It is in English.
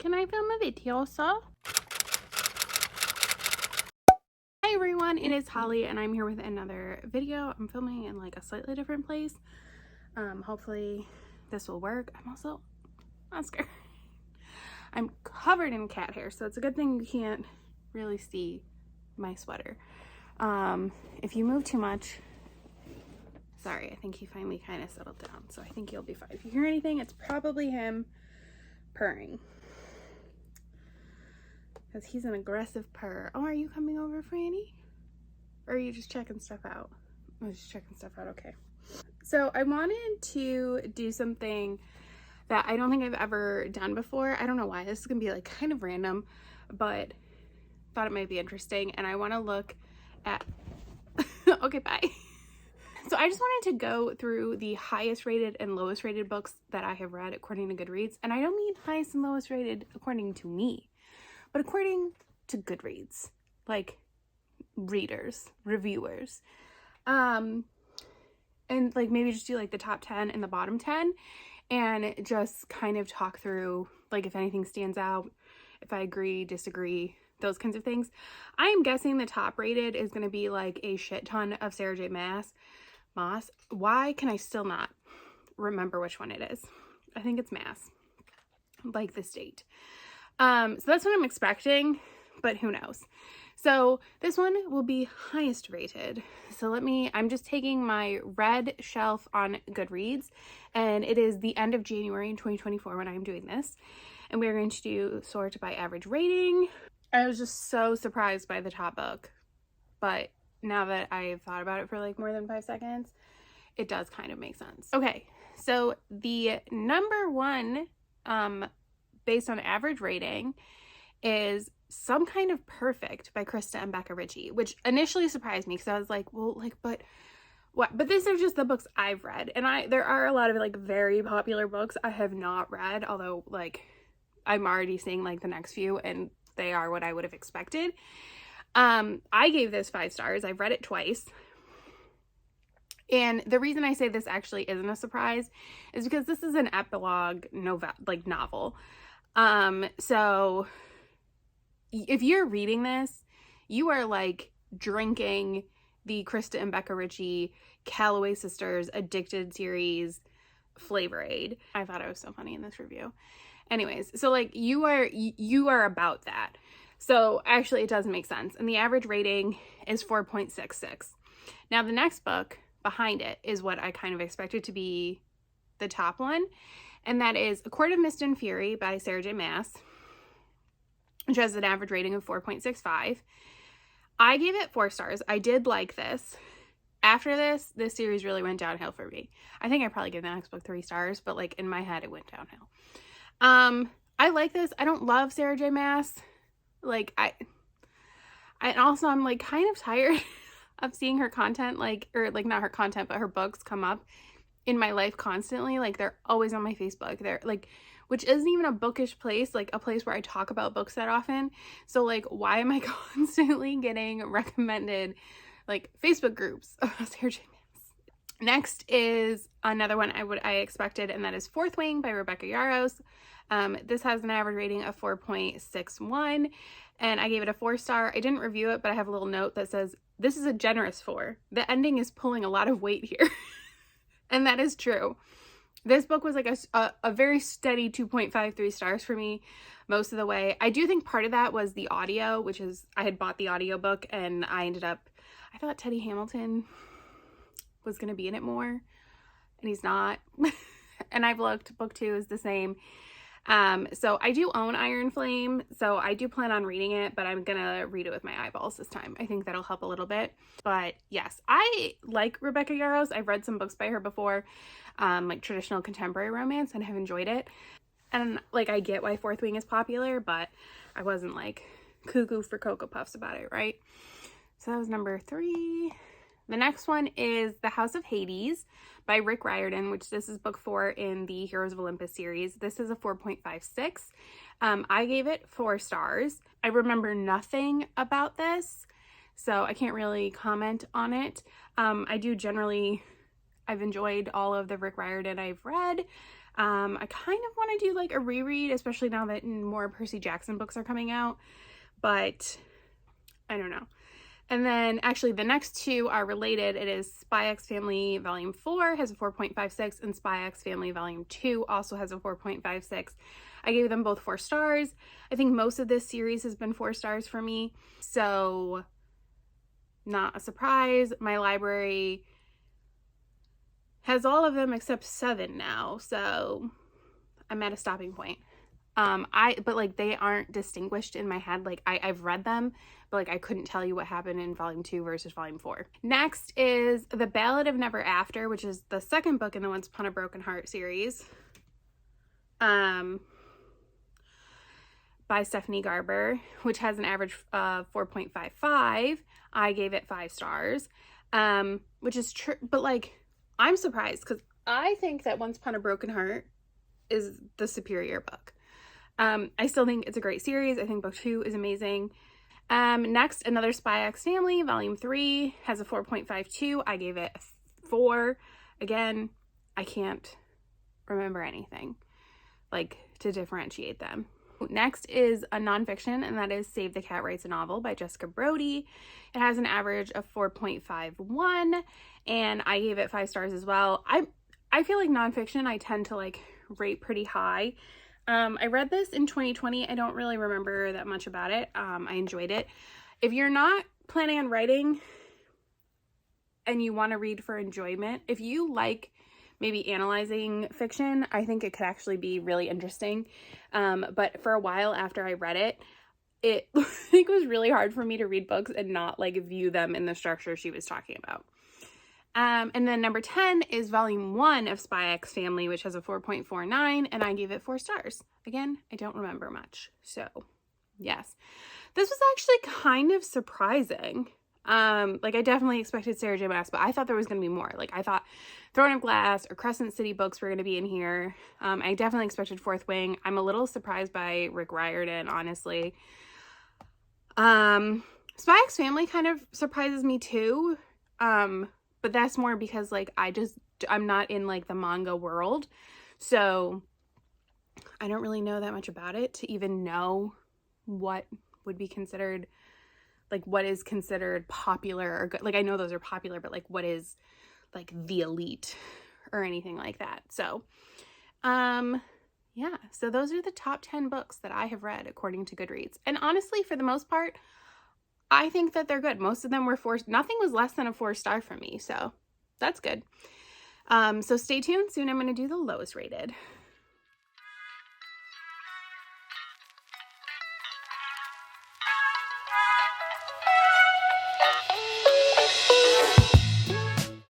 Can I film a video, sir? Hi everyone, it is Holly and I'm here with another video. I'm filming in like a slightly different place. Hopefully this will work. I'm also Oscar. I'm covered in cat hair, so it's a good thing you can't really see my sweater. If you move too much, sorry, I think he finally kind of settled down, so I think you'll be fine. If you hear anything, it's probably him purring. Because he's an aggressive purr. Oh, are you coming over, Franny? Or are you just checking stuff out? I was just checking stuff out, okay. So I wanted to do something that I don't think I've ever done before. I don't know why. This is going to be like kind of random, but thought it might be interesting. And I want to look at... okay, bye. So I just wanted to go through the highest rated and lowest rated books that I have read according to GoodReads. And I don't mean highest and lowest rated according to me, but according to GoodReads, like readers, reviewers, and like maybe just do like the top 10 and the bottom 10 and just kind of talk through like if anything stands out, if I agree, disagree, those kinds of things. I am guessing the top rated is going to be like a shit ton of Sarah J. Maas. Why can I still not remember which one it is? I think it's Maas, like the state. So that's what I'm expecting, but who knows? So this one will be highest rated. So I'm just taking my red shelf on GoodReads, and it is the end of January in 2024 when I'm doing this. And we're going to do sort by average rating. I was just so surprised by the top book, but now that I've thought about it for like more than 5 seconds, it does kind of make sense. Okay, so the number one, based on average rating, is Some Kind of Perfect by Krista and Becca Ritchie, which initially surprised me because I was like, well, like, but what? But these are just the books I've read, and there are a lot of like very popular books I have not read, although like I'm already seeing like the next few and they are what I would have expected. I gave this 5 stars. I've read it twice. And the reason I say this actually isn't a surprise is because this is an epilogue novel. So if you're reading this, you are like drinking the Krista and Becca Ritchie Calloway Sisters Addicted series Flavor Aid. I thought I was so funny in this review. Anyways, so like you are about that. So actually it does make sense. And the average rating is 4.66. Now the next book behind it is what I kind of expected to be the top one. And that is A Court of Mist and Fury by Sarah J. Maas, which has an average rating of 4.65. I gave it 4 stars. I did like this. After this series really went downhill for me. I think I probably gave the next book 3 stars, but like in my head it went downhill. I like this. I don't love Sarah J. Maas. Like and also I'm like kind of tired of seeing her content, or not her content, but her books come up in my life constantly. Like they're always on my Facebook. They're like, which isn't even a bookish place, like a place where I talk about books that often. So like, why am I constantly getting recommended like Facebook groups about Sarah J. Maas? Next is another one I expected, and that is Fourth Wing by Rebecca Yarros. This has an average rating of 4.61, and I gave it a 4 star. I didn't review it, but I have a little note that says, this is a generous 4. The ending is pulling a lot of weight here. And that is true. This book was like a very steady 2.53 stars for me most of the way. I do think part of that was the audio, which is, I had bought the audiobook and I thought Teddy Hamilton was going to be in it more, and he's not. And I've looked, book 2 is the same. So I do own Iron Flame, so I do plan on reading it, but I'm gonna read it with my eyeballs this time. I think that'll help a little bit. But yes, I like Rebecca Yarros. I've read some books by her before, like traditional contemporary romance, and have enjoyed it. And like, I get why Fourth Wing is popular, but I wasn't like cuckoo for Cocoa Puffs about it, right? So that was number 3. The next one is The House of Hades by Rick Riordan, which this is book 4 in the Heroes of Olympus series. This is a 4.56. I gave it 4 stars. I remember nothing about this, so I can't really comment on it. I've enjoyed all of the Rick Riordan I've read. I kind of want to do like a reread, especially now that more Percy Jackson books are coming out, but I don't know. And then actually the next two are related. It is Spy X Family Volume 4 has a 4.56 and Spy X Family Volume 2 also has a 4.56. I gave them both 4 stars. I think most of this series has been 4 stars for me. So not a surprise. My library has all of them except 7 now. So I'm at a stopping point. But like they aren't distinguished in my head. Like I've read them, but like I couldn't tell you what happened in Volume 2 versus Volume 4. Next is The Ballad of Never After, which is the second book in the Once Upon a Broken Heart series. By Stephanie Garber, which has an average of 4.55. I gave it 5 stars. Which is true, but like I'm surprised because I think that Once Upon a Broken Heart is the superior book. I still think it's a great series. I think book 2 is amazing. Next, another Spy X Family, Volume 3 has a 4.52. I gave it 4. Again, I can't remember anything like to differentiate them. Next is a nonfiction, and that is Save the Cat Writes a Novel by Jessica Brody. It has an average of 4.51, and I gave it 5 stars as well. I feel like nonfiction I tend to like rate pretty high. I read this in 2020. I don't really remember that much about it. I enjoyed it. If you're not planning on writing and you want to read for enjoyment, if you like maybe analyzing fiction, I think it could actually be really interesting. But for a while after I read it, it was really hard for me to read books and not like view them in the structure she was talking about. And then number 10 is Volume 1 of Spy X Family, which has a 4.49, and I gave it 4 stars. Again, I don't remember much. So, yes. This was actually kind of surprising. Like, I definitely expected Sarah J. Maas, but I thought there was going to be more. Like, I thought Throne of Glass or Crescent City books were going to be in here. I definitely expected Fourth Wing. I'm a little surprised by Rick Riordan, honestly. Spy X Family kind of surprises me, too. But that's more because like I'm not in like the manga world, so I don't really know that much about it to even know what would be considered, like what is considered popular or good. Like I know those are popular, but like what is like the elite or anything like that. So yeah, so those are the top 10 books that I have read according to GoodReads, and honestly for the most part I think that they're good. Most of them were 4. Nothing was less than a 4-star for me, so that's good. So stay tuned. Soon I'm going to do the lowest rated.